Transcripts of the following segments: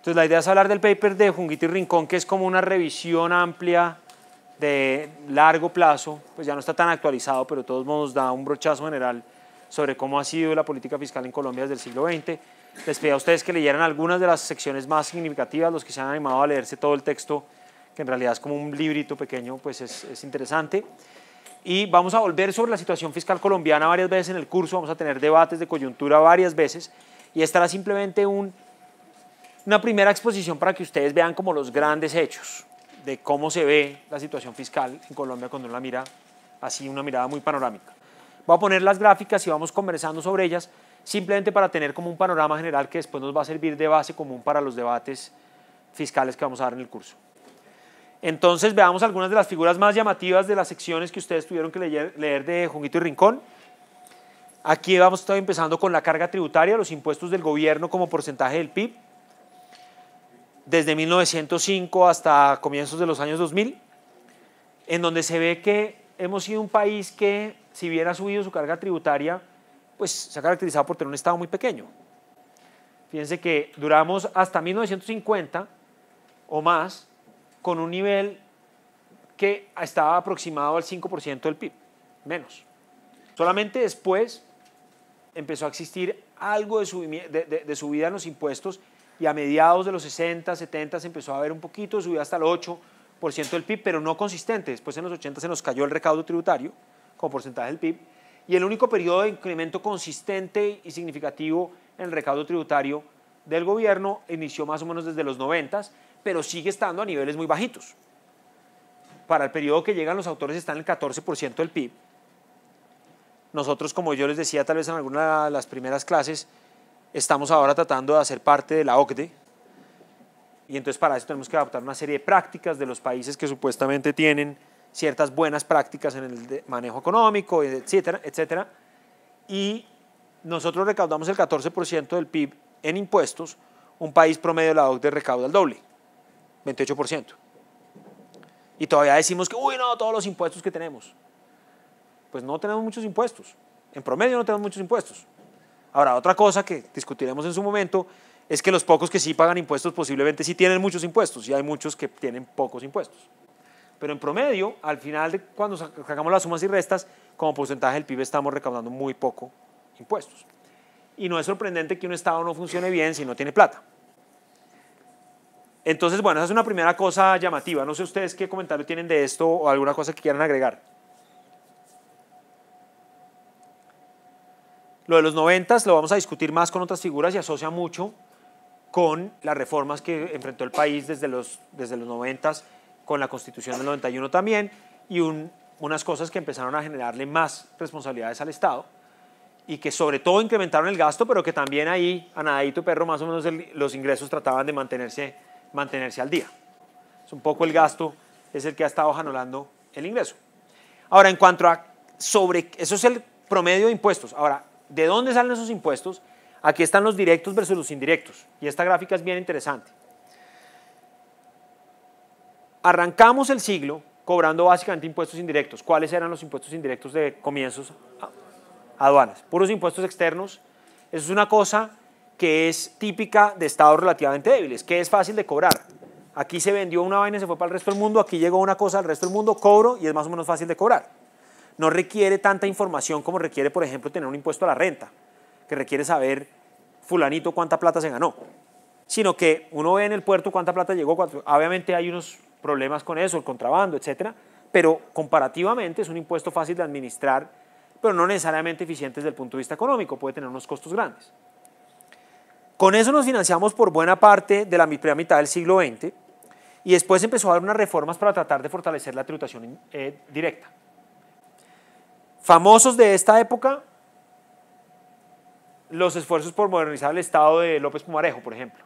Entonces la idea es hablar del paper de Junguito y Rincón, que es como una revisión amplia de largo plazo, pues ya no está tan actualizado, pero de todos modos da un brochazo general sobre cómo ha sido la política fiscal en Colombia desde el siglo XX. Les pedí a ustedes que leyeran algunas de las secciones más significativas, los que se han animado a leerse todo el texto, que en realidad es como un librito pequeño, pues es interesante. Y vamos a volver sobre la situación fiscal colombiana varias veces en el curso, vamos a tener debates de coyuntura varias veces, y esta era simplemente una primera exposición para que ustedes vean como los grandes hechos de cómo se ve la situación fiscal en Colombia cuando uno la mira así, una mirada muy panorámica. Voy a poner las gráficas y vamos conversando sobre ellas, simplemente para tener como un panorama general que después nos va a servir de base común para los debates fiscales que vamos a dar en el curso. Entonces veamos algunas de las figuras más llamativas de las secciones que ustedes tuvieron que leer de Junguito y Rincón. Aquí vamos a estar empezando con la carga tributaria, los impuestos del gobierno como porcentaje del PIB, desde 1905 hasta comienzos de los años 2000, en donde se ve que hemos sido un país que, si bien ha subido su carga tributaria, pues se ha caracterizado por tener un Estado muy pequeño. Fíjense que duramos hasta 1950 o más con un nivel que estaba aproximado al 5% del PIB, menos. Solamente después empezó a existir algo de subida en los impuestos y a mediados de los 60, 70 se empezó a ver un poquito de subida hasta el 8% del PIB, pero no consistente. Después en los 80 se nos cayó el recaudo tributario como porcentaje del PIB y el único periodo de incremento consistente y significativo en el recaudo tributario del gobierno inició más o menos desde los 90, pero sigue estando a niveles muy bajitos. Para el periodo que llegan los autores está en el 14% del PIB. Nosotros, como yo les decía tal vez en alguna de las primeras clases, estamos ahora tratando de hacer parte de la OCDE y entonces para eso tenemos que adaptar una serie de prácticas de los países que supuestamente tienen ciertas buenas prácticas en el manejo económico, etcétera, etcétera. Y nosotros recaudamos el 14% del PIB en impuestos, un país promedio de la OCDE recauda el doble, 28%. Y todavía decimos que, uy, no, todos los impuestos que tenemos. Pues no tenemos muchos impuestos, en promedio no tenemos muchos impuestos. Ahora, otra cosa que discutiremos en su momento es que los pocos que sí pagan impuestos posiblemente sí tienen muchos impuestos y hay muchos que tienen pocos impuestos. Pero en promedio, al final, cuando sacamos las sumas y restas, como porcentaje del PIB estamos recaudando muy poco impuestos. Y no es sorprendente que un Estado no funcione bien si no tiene plata. Entonces, bueno, esa es una primera cosa llamativa. No sé ustedes qué comentario tienen de esto o alguna cosa que quieran agregar. Lo de los 90 lo vamos a discutir más con otras figuras y asocia mucho con las reformas que enfrentó el país desde los 90 con la Constitución del 91 también y unas cosas que empezaron a generarle más responsabilidades al Estado y que sobre todo incrementaron el gasto, pero que también ahí, a nadadito perro, más o menos los ingresos trataban de mantenerse al día. Es un poco el gasto, es el que ha estado jalonando el ingreso. Ahora, en cuanto a eso es el promedio de impuestos. Ahora, ¿de dónde salen esos impuestos? Aquí están los directos versus los indirectos, y esta gráfica es bien interesante. Arrancamos el siglo cobrando básicamente impuestos indirectos. ¿Cuáles eran los impuestos indirectos de comienzos? Aduanas, puros impuestos externos. Eso es una cosa que es típica de estados relativamente débiles, que es fácil de cobrar. Aquí se vendió una vaina y se fue para el resto del mundo, aquí llegó una cosa al resto del mundo, cobro y es más o menos fácil de cobrar. No requiere tanta información como requiere, por ejemplo, tener un impuesto a la renta, que requiere saber fulanito cuánta plata se ganó, sino que uno ve en el puerto cuánta plata llegó, obviamente hay unos problemas con eso, el contrabando, etcétera, pero comparativamente es un impuesto fácil de administrar, pero no necesariamente eficiente desde el punto de vista económico, puede tener unos costos grandes. Con eso nos financiamos por buena parte de la primera mitad del siglo XX y después empezó a haber unas reformas para tratar de fortalecer la tributación directa. Famosos de esta época, los esfuerzos por modernizar el Estado de López Pumarejo, por ejemplo.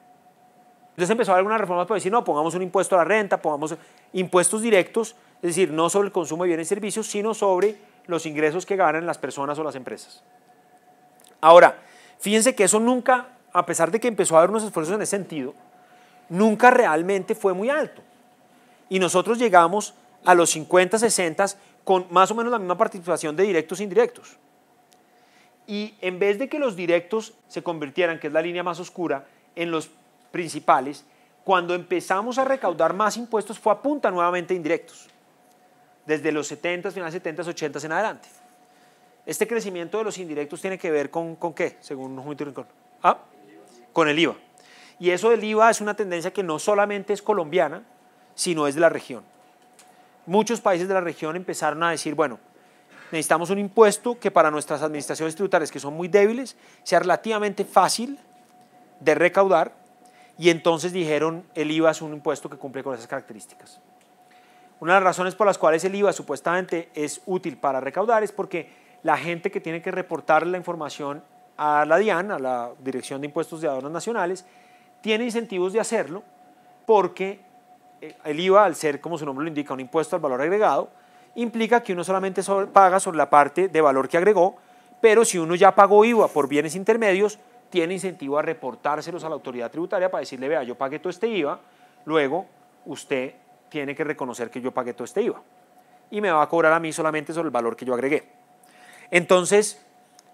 Entonces empezó a haber unas reformas para decir, no, pongamos un impuesto a la renta, pongamos impuestos directos, es decir, no sobre el consumo de bienes y servicios, sino sobre los ingresos que ganan las personas o las empresas. Ahora, fíjense que eso nunca, a pesar de que empezó a haber unos esfuerzos en ese sentido, nunca realmente fue muy alto. Y nosotros llegamos a los 50, 60 con más o menos la misma participación de directos e indirectos. Y en vez de que los directos se convirtieran, que es la línea más oscura, en los principales, Cuando empezamos a recaudar más impuestos fue a punta nuevamente de indirectos, desde los 70, finales 70, 80 en adelante. Este crecimiento de los indirectos tiene que ver con ¿qué? Según Juventud Rincón. ¿Ah? Con el IVA. Y eso del IVA es una tendencia que no solamente es colombiana, sino es de la región. Muchos países de la región empezaron a decir, bueno, necesitamos un impuesto que para nuestras administraciones tributarias, que son muy débiles, sea relativamente fácil de recaudar, y entonces dijeron, el IVA es un impuesto que cumple con esas características. Una de las razones por las cuales el IVA supuestamente es útil para recaudar es porque la gente que tiene que reportar la información a la DIAN, a la Dirección de Impuestos de Aduanas Nacionales, tiene incentivos de hacerlo porque el IVA, al ser, como su nombre lo indica, un impuesto al valor agregado, implica que uno solamente paga sobre la parte de valor que agregó, pero si uno ya pagó IVA por bienes intermedios, tiene incentivo a reportárselos a la autoridad tributaria para decirle, vea, yo pagué todo este IVA, luego usted tiene que reconocer que yo pagué todo este IVA y me va a cobrar a mí solamente sobre el valor que yo agregué. Entonces,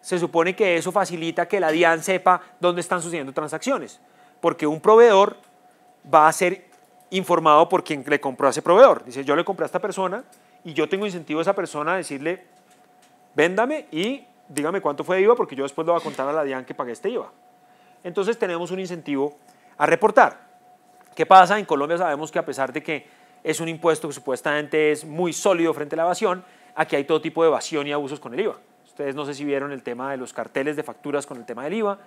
se supone que eso facilita que la DIAN sepa dónde están sucediendo transacciones, porque un proveedor va a ser informado por quien le compró a ese proveedor. Dice, yo le compré a esta persona y yo tengo incentivo a esa persona a decirle, véndame y dígame cuánto fue de IVA porque yo después le voy a contar a la DIAN que pagué este IVA. Entonces tenemos un incentivo a reportar. ¿Qué pasa? En Colombia sabemos que a pesar de que es un impuesto que supuestamente es muy sólido frente a la evasión, aquí hay todo tipo de evasión y abusos con el IVA. Ustedes no sé si vieron el tema de los carteles de facturas con el tema del IVA,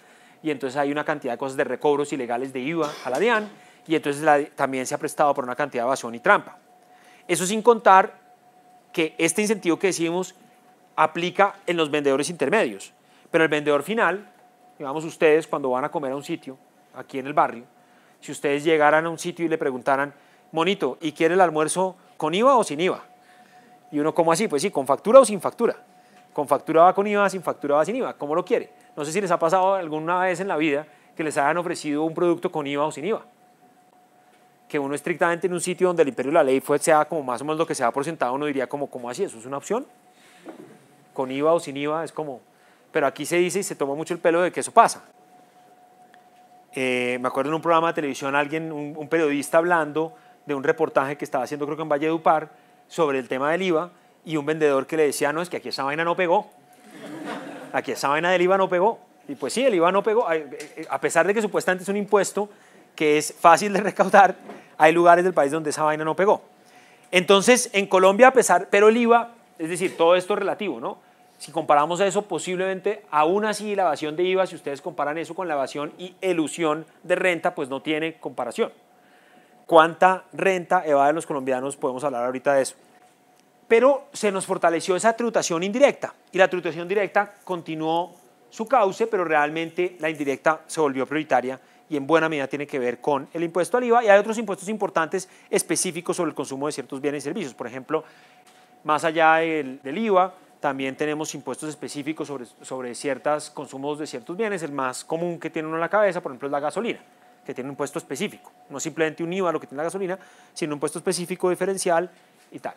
y entonces hay una cantidad de cosas de recobros ilegales de IVA a la DIAN, y entonces también se ha prestado por una cantidad de evasión y trampa. Eso sin contar que este incentivo que decimos aplica en los vendedores intermedios, pero el vendedor final, digamos ustedes cuando van a comer a un sitio, aquí en el barrio, si ustedes llegaran a un sitio y le preguntaran, monito, ¿y quiere el almuerzo con IVA o sin IVA? Y uno, ¿cómo así? Pues sí, ¿con factura o sin factura? Con factura va con IVA, sin factura va sin IVA. ¿Cómo lo quiere? No sé si les ha pasado alguna vez en la vida que les hayan ofrecido un producto con IVA o sin IVA. Que uno estrictamente en un sitio donde el imperio de la ley sea como más o menos lo que se da por sentado, uno diría como, ¿cómo así? ¿Eso es una opción? Con IVA o sin IVA es como... Pero aquí se dice y se toma mucho el pelo de que eso pasa. Me acuerdo en un programa de televisión un periodista hablando de un reportaje que estaba haciendo creo que en Valledupar sobre el tema del IVA y un vendedor que le decía, no, es que aquí esa vaina no pegó. Aquí esa vaina del IVA no pegó. Y pues sí, el IVA no pegó. A pesar de que supuestamente es un impuesto que es fácil de recaudar, hay lugares del país donde esa vaina no pegó. Entonces, en Colombia, pero el IVA, es decir, todo esto es relativo, ¿no? Si comparamos eso, posiblemente, aún así, la evasión de IVA, si ustedes comparan eso con la evasión y elusión de renta, pues no tiene comparación. ¿Cuánta renta evaden los colombianos? Podemos hablar ahorita de eso. Pero se nos fortaleció esa tributación indirecta, y la tributación directa continuó su cauce, pero realmente la indirecta se volvió prioritaria y en buena medida tiene que ver con el impuesto al IVA, y hay otros impuestos importantes específicos sobre el consumo de ciertos bienes y servicios. Por ejemplo, más allá del IVA, también tenemos impuestos específicos sobre ciertos consumos de ciertos bienes. El más común que tiene uno en la cabeza, por ejemplo, es la gasolina, que tiene un impuesto específico. No simplemente un IVA lo que tiene la gasolina, sino un impuesto específico diferencial y tal.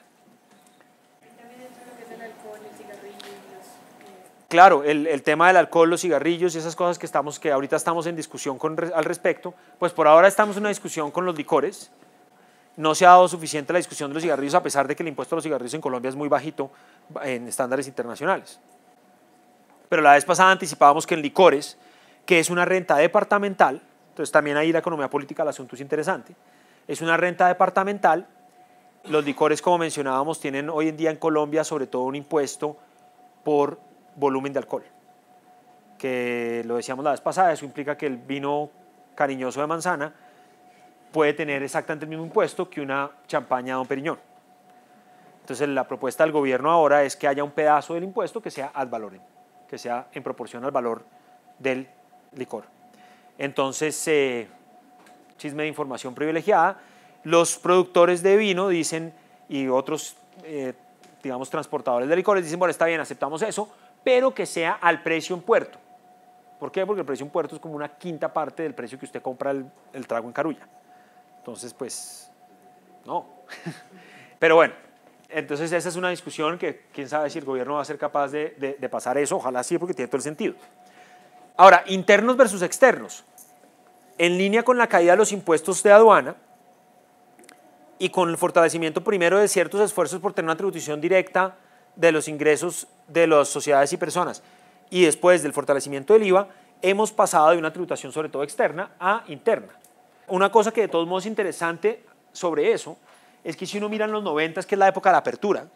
También entra lo que es el alcohol, el cigarrillo y Claro, el tema del alcohol, los cigarrillos y esas cosas que ahorita estamos en discusión al respecto, pues por ahora estamos en una discusión con los licores. No se ha dado suficiente la discusión de los cigarrillos, a pesar de que el impuesto a los cigarrillos en Colombia es muy bajito en estándares internacionales. Pero la vez pasada anticipábamos que en licores, que es una renta departamental, entonces también ahí la economía política del asunto es interesante, es una renta departamental. Los licores, como mencionábamos, tienen hoy en día en Colombia sobre todo un impuesto por volumen de alcohol, que lo decíamos la vez pasada, eso implica que el vino cariñoso de manzana puede tener exactamente el mismo impuesto que una champaña Don Periñón. Entonces la propuesta del gobierno ahora es que haya un pedazo del impuesto que sea ad valorem, que sea en proporción al valor del licor. Entonces, chisme de información privilegiada, los productores de vino dicen, y otros, digamos, transportadores de licores dicen, bueno, está bien, aceptamos eso, pero que sea al precio en puerto. ¿Por qué? Porque el precio en puerto es como una quinta parte del precio que usted compra el trago en Carulla. Entonces, pues, no. Pero bueno, entonces esa es una discusión que quién sabe si el gobierno va a ser capaz de pasar eso, ojalá sí, porque tiene todo el sentido. Ahora, internos versus externos. en línea con la caída de los impuestos de aduana y con el fortalecimiento primero de ciertos esfuerzos por tener una tributación directa de los ingresos de las sociedades y personas, y después del fortalecimiento del IVA, hemos pasado de una tributación sobre todo externa a interna. Una cosa que de todos modos es interesante sobre eso es que si uno mira en los 90, que es la época de la apertura,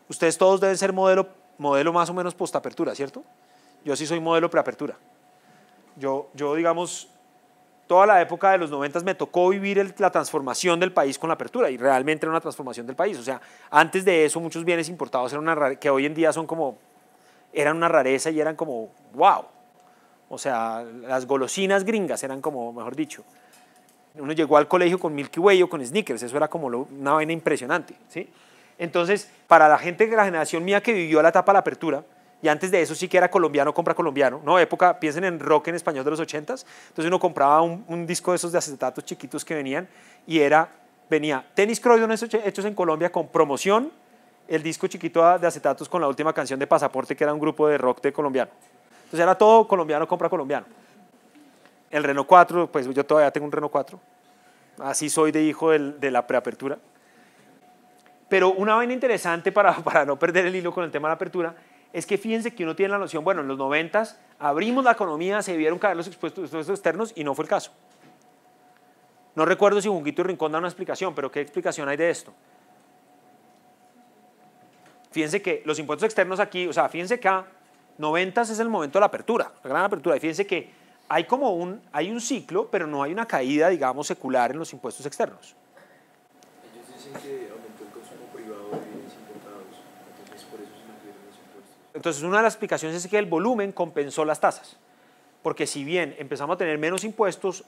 ustedes todos deben ser modelo más o menos post-apertura, ¿cierto? Yo sí soy modelo preapertura. Yo digamos, toda la época de los 90 me tocó vivir la transformación del país con la apertura, y realmente era una transformación del país. O sea, antes de eso muchos bienes importados eran que hoy en día eran una rareza y eran como wow. O sea, las golosinas gringas eran como, mejor dicho, uno llegó al colegio con Milky Way o con Snickers, eso era como una vaina impresionante, ¿sí? Entonces, para la gente de la generación mía que vivió la etapa de la apertura, y antes de eso sí que era colombiano, compra colombiano, ¿no? Época, piensen en rock en español de los 80s, entonces uno compraba un disco de esos de acetatos chiquitos que venían, y venía tenis Croydon hechos en Colombia con promoción, el disco chiquito de acetatos con la última canción de Pasaporte, que era un grupo de rock de colombiano. Entonces era todo colombiano, compra colombiano. El Renault 4, pues yo todavía tengo un Renault 4, así soy de hijo de la preapertura. Pero una vaina interesante para no perder el hilo con el tema de la apertura, es que fíjense que uno tiene la noción, bueno, en los 90 abrimos la economía, se vieron caer los impuestos externos y no fue el caso. No recuerdo si Junquito y Rincón da una explicación, pero ¿qué explicación hay de esto? Fíjense que los impuestos externos aquí, o sea, fíjense que a 90 es el momento de la apertura, la gran apertura, y fíjense que hay un ciclo, pero no hay una caída, digamos, secular en los impuestos externos. Ellos dicen que aumentó el consumo privado de bienes importados, entonces por eso se mantuvieron los impuestos. Entonces, una de las explicaciones es que el volumen compensó las tasas, porque si bien empezamos a tener menos impuestos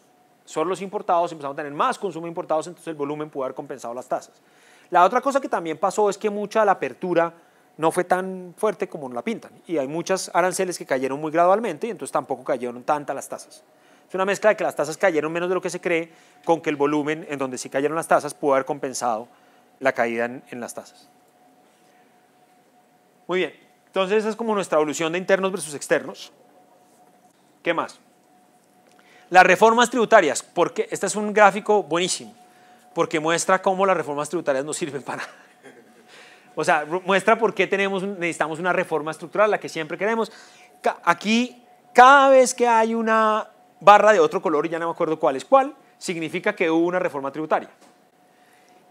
sobre los importados, empezamos a tener más consumo de importados, entonces el volumen pudo haber compensado las tasas. La otra cosa que también pasó es que mucha de la apertura no fue tan fuerte como nos la pintan, y hay muchas aranceles que cayeron muy gradualmente y entonces tampoco cayeron tantas las tasas. Es una mezcla de que las tasas cayeron menos de lo que se cree, con que el volumen en donde sí cayeron las tasas pudo haber compensado la caída en las tasas. Muy bien, entonces esa es como nuestra evolución de internos versus externos. ¿Qué más? Las reformas tributarias, porque este es un gráfico buenísimo, porque muestra cómo las reformas tributarias no sirven para nada. O sea, muestra por qué necesitamos una reforma estructural, la que siempre queremos. Aquí, cada vez que hay una barra de otro color, y ya no me acuerdo cuál es cuál, significa que hubo una reforma tributaria.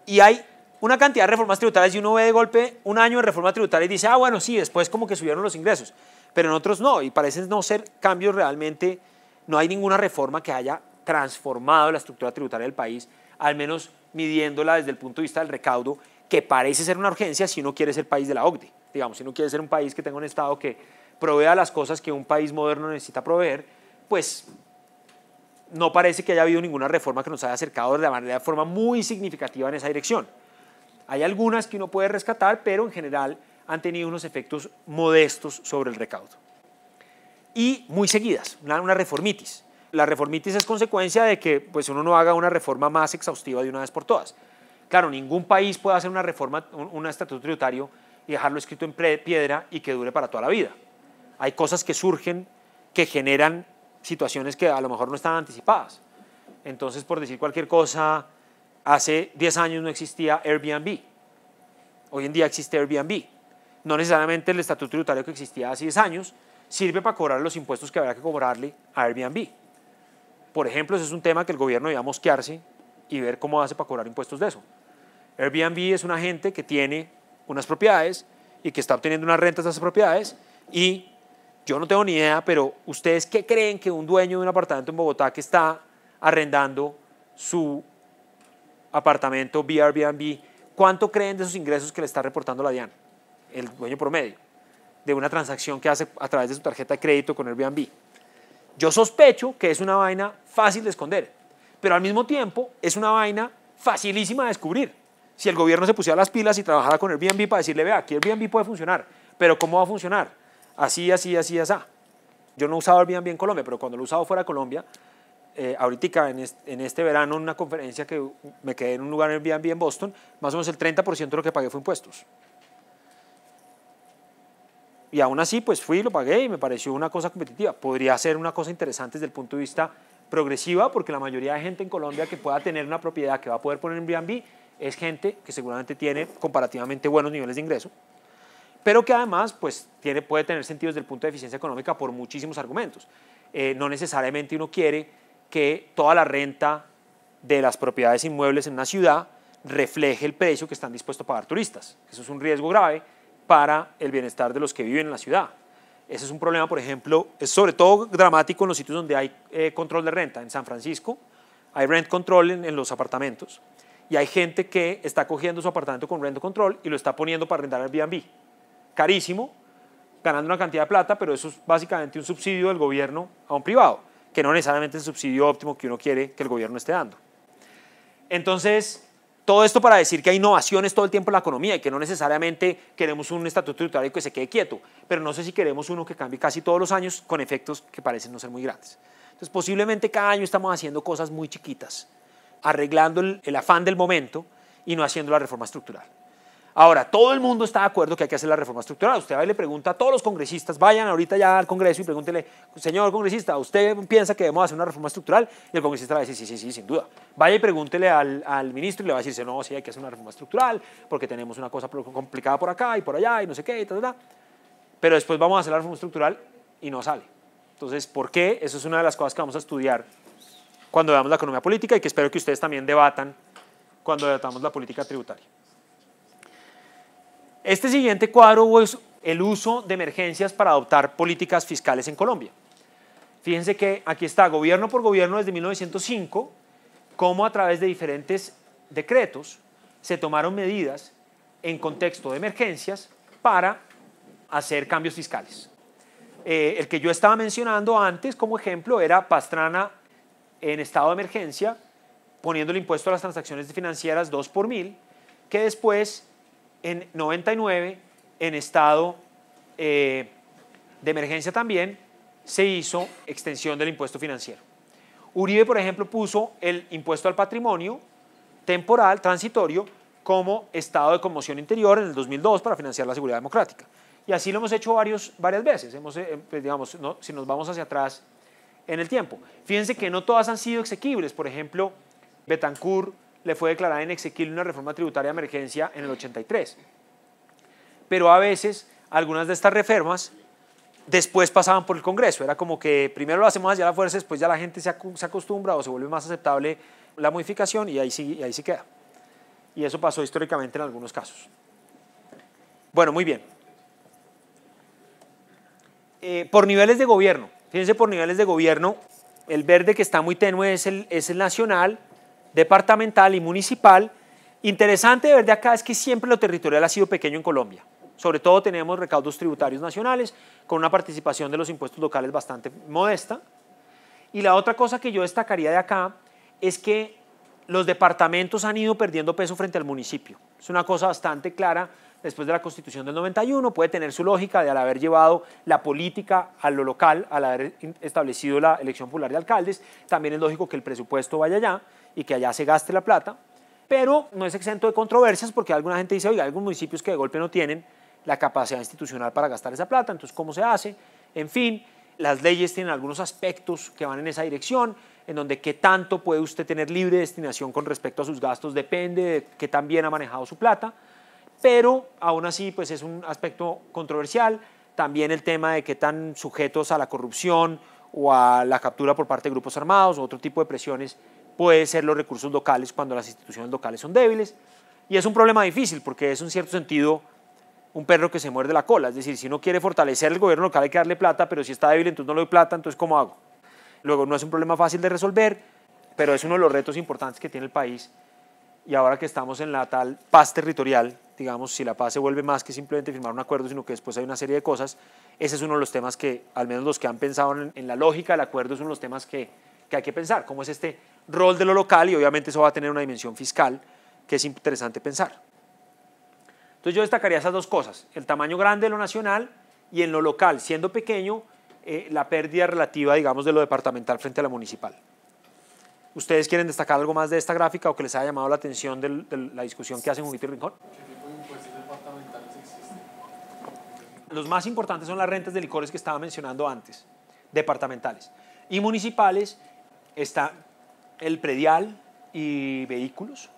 Y hay una cantidad de reformas tributarias y uno ve de golpe un año de reforma tributaria y dice, ah, bueno, sí, después como que subieron los ingresos. Pero en otros no, y parecen no ser cambios realmente, no hay ninguna reforma que haya transformado la estructura tributaria del país, al menos midiéndola desde el punto de vista del recaudo, que parece ser una urgencia si uno quiere ser país de la OCDE. Digamos, si uno quiere ser un país que tenga un Estado que provea las cosas que un país moderno necesita proveer, pues no parece que haya habido ninguna reforma que nos haya acercado de forma muy significativa en esa dirección. Hay algunas que uno puede rescatar, pero en general han tenido unos efectos modestos sobre el recaudo. Y muy seguidas, una reformitis. La reformitis es consecuencia de que pues, uno no haga una reforma más exhaustiva de una vez por todas. Claro, ningún país puede hacer una reforma, un estatuto tributario y dejarlo escrito en piedra y que dure para toda la vida. Hay cosas que surgen que generan situaciones que a lo mejor no estaban anticipadas. Entonces, por decir cualquier cosa, hace 10 años no existía Airbnb. Hoy en día existe Airbnb. No necesariamente el estatuto tributario que existía hace 10 años sirve para cobrar los impuestos que habrá que cobrarle a Airbnb. Por ejemplo, ese es un tema que el gobierno debe mosquearse y ver cómo hace para cobrar impuestos de eso. Airbnb es una gente que tiene unas propiedades y que está obteniendo unas rentas de esas propiedades, y yo no tengo ni idea, pero ¿ustedes qué creen que un dueño de un apartamento en Bogotá que está arrendando su apartamento vía Airbnb, cuánto creen de esos ingresos que le está reportando la DIAN, el dueño promedio, de una transacción que hace a través de su tarjeta de crédito con Airbnb? Yo sospecho que es una vaina fácil de esconder, pero al mismo tiempo es una vaina facilísima de descubrir. Si el gobierno se pusiera las pilas y trabajara con Airbnb para decirle, vea, aquí Airbnb puede funcionar, pero ¿cómo va a funcionar? Así, así, así, así. Yo no he usado Airbnb en Colombia, pero cuando lo he usado fuera de Colombia, ahorita en este verano en una conferencia que me quedé en un lugar en Airbnb en Boston, más o menos el 30% de lo que pagué fue impuestos. Y aún así, pues fui, lo pagué y me pareció una cosa competitiva. Podría ser una cosa interesante desde el punto de vista progresiva, porque la mayoría de gente en Colombia que pueda tener una propiedad que va a poder poner en Airbnb es gente que seguramente tiene comparativamente buenos niveles de ingreso, pero que además pues, puede tener sentido desde el punto de eficiencia económica por muchísimos argumentos. No necesariamente uno quiere que toda la renta de las propiedades inmuebles en una ciudad refleje el precio que están dispuestos a pagar turistas. Eso es un riesgo grave para el bienestar de los que viven en la ciudad. Ese es un problema, por ejemplo, es sobre todo dramático en los sitios donde hay control de renta. En San Francisco hay rent control en los apartamentos y hay gente que está cogiendo su apartamento con rent control y lo está poniendo para arrendar Airbnb. Carísimo, ganando una cantidad de plata, pero eso es básicamente un subsidio del gobierno a un privado, que no necesariamente es el subsidio óptimo que uno quiere que el gobierno esté dando. Entonces, todo esto para decir que hay innovaciones todo el tiempo en la economía y que no necesariamente queremos un estatuto tributario que se quede quieto, pero no sé si queremos uno que cambie casi todos los años con efectos que parecen no ser muy grandes. Entonces, posiblemente cada año estamos haciendo cosas muy chiquitas, arreglando el afán del momento y no haciendo la reforma estructural. Ahora, todo el mundo está de acuerdo que hay que hacer la reforma estructural. Usted va y le pregunta a todos los congresistas, vayan ahorita ya al Congreso y pregúntele, señor congresista, ¿usted piensa que debemos hacer una reforma estructural? Y el congresista le va a decir, sí, sin duda. Vaya y pregúntele al ministro y le va a decir, no, sí, hay que hacer una reforma estructural porque tenemos una cosa complicada por acá y por allá y no sé qué, y tal. Pero después vamos a hacer la reforma estructural y no sale. Entonces, ¿por qué? Eso es una de las cosas que vamos a estudiar cuando veamos la economía política y que espero que ustedes también debatan cuando debatamos la política tributaria. Este siguiente cuadro es el uso de emergencias para adoptar políticas fiscales en Colombia. Fíjense que aquí está gobierno por gobierno desde 1905, cómo a través de diferentes decretos se tomaron medidas en contexto de emergencias para hacer cambios fiscales. El que yo estaba mencionando antes como ejemplo era Pastrana en estado de emergencia, poniendo el impuesto a las transacciones financieras 2 por 1000, que después en 99, en estado de emergencia también, se hizo extensión del impuesto financiero. Uribe, por ejemplo, puso el impuesto al patrimonio temporal, transitorio, como estado de conmoción interior en el 2002 para financiar la seguridad democrática. Y así lo hemos hecho varias veces, digamos, ¿no? Si nos vamos hacia atrás en el tiempo. Fíjense que no todas han sido exequibles. Por ejemplo, Betancourt le fue declarada inexequible una reforma tributaria de emergencia en el 83. Pero a veces algunas de estas reformas después pasaban por el Congreso. Era como que primero lo hacemos hacia la fuerza, después ya la gente se acostumbra o se vuelve más aceptable la modificación y ahí sí queda. Y eso pasó históricamente en algunos casos. Bueno, muy bien. Por niveles de gobierno. Fíjense, por niveles de gobierno, el verde que está muy tenue es el nacional, departamental y municipal. Interesante de ver de acá es que siempre lo territorial ha sido pequeño en Colombia. Sobre todo tenemos recaudos tributarios nacionales con una participación de los impuestos locales bastante modesta. Y la otra cosa que yo destacaría de acá es que los departamentos han ido perdiendo peso frente al municipio. Es una cosa bastante clara después de la Constitución del 91, puede tener su lógica de al haber llevado la política a lo local, al haber establecido la elección popular de alcaldes. También es lógico que el presupuesto vaya allá y que allá se gaste la plata, pero no es exento de controversias porque alguna gente dice, oiga, hay algunos municipios que de golpe no tienen la capacidad institucional para gastar esa plata, entonces ¿cómo se hace? En fin, las leyes tienen algunos aspectos que van en esa dirección, en donde qué tanto puede usted tener libre destinación con respecto a sus gastos depende de qué tan bien ha manejado su plata, pero aún así pues es un aspecto controversial. También el tema de qué tan sujetos a la corrupción o a la captura por parte de grupos armados o otro tipo de presiones puede ser los recursos locales cuando las instituciones locales son débiles. Y es un problema difícil porque es en cierto sentido un perro que se muerde la cola. Es decir, si uno quiere fortalecer el gobierno local hay que darle plata, pero si está débil entonces no le doy plata, entonces ¿cómo hago? Luego no es un problema fácil de resolver, pero es uno de los retos importantes que tiene el país. Y ahora que estamos en la tal paz territorial, digamos, si la paz se vuelve más que simplemente firmar un acuerdo, sino que después hay una serie de cosas, ese es uno de los temas que, al menos los que han pensado en la lógica del acuerdo, es uno de los temas que hay que pensar, cómo es este rol de lo local y obviamente eso va a tener una dimensión fiscal que es interesante pensar. Entonces yo destacaría esas dos cosas, el tamaño grande de lo nacional y en lo local, siendo pequeño, la pérdida relativa, digamos, de lo departamental frente a la municipal. ¿Ustedes quieren destacar algo más de esta gráfica o que les haya llamado la atención de la discusión que hacen Juguito y Rincón? ¿Qué tipo de impuestos departamentales existen? Los más importantes son las rentas de licores que estaba mencionando antes, departamentales. Y municipales, está el predial y vehículos.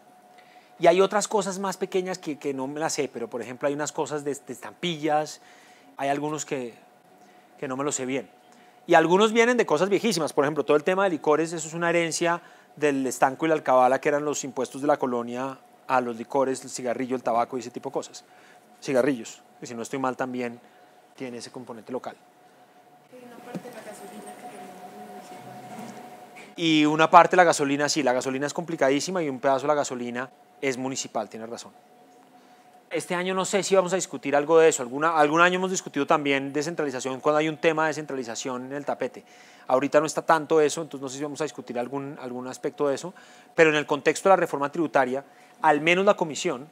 Y hay otras cosas más pequeñas que no me las sé, pero por ejemplo hay unas cosas de estampillas, hay algunos que no me lo sé bien. Y algunos vienen de cosas viejísimas, por ejemplo todo el tema de licores, eso es una herencia del estanco y la alcabala, que eran los impuestos de la colonia a los licores, el cigarrillo, el tabaco y ese tipo de cosas. Cigarrillos, que si no estoy mal también tiene ese componente local. Y una parte de la gasolina que tenemos municipal. Y una parte de la gasolina, sí, la gasolina es complicadísima y un pedazo de la gasolina es municipal, tienes razón. Este año no sé si vamos a discutir algo de eso. Algún año hemos discutido también descentralización cuando hay un tema de descentralización en el tapete. Ahorita no está tanto eso, entonces no sé si vamos a discutir algún aspecto de eso, pero en el contexto de la reforma tributaria, al menos la comisión